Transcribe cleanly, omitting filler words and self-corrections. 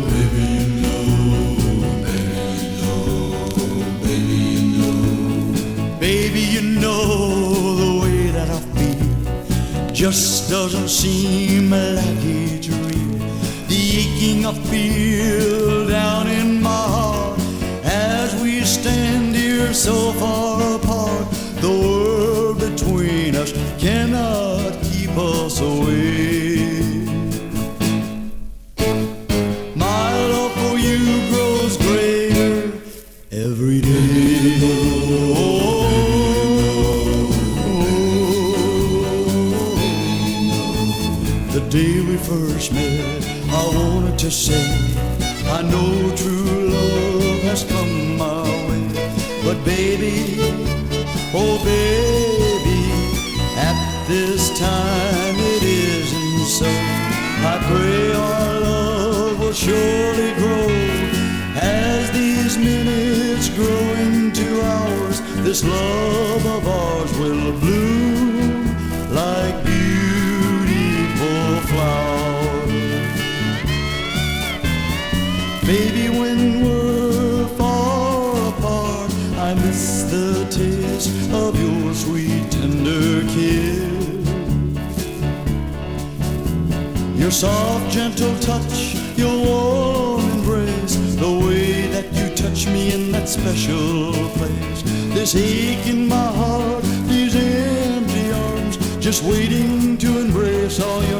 baby, you know, baby, you know. Baby, you know the way that I feel just doesn't seem like it's real. The aching I feel down in my heart as we stand here so far apart. The world between us cannot keep us away. My love for you grows greater every day. The day we first met, I wanted to say, I know true love has come my way. But baby, oh baby, at this time it isn't so. I pray our love will surely grow as these minutes grow into hours. This love of ours will bloom like beautiful flowers. Baby, when we're far apart, I miss the taste of your sweet tender kiss, your soft gentle touch, your warm embrace, the way that you touch me in that special place. This ache in my heart, these empty arms, just waiting to embrace all your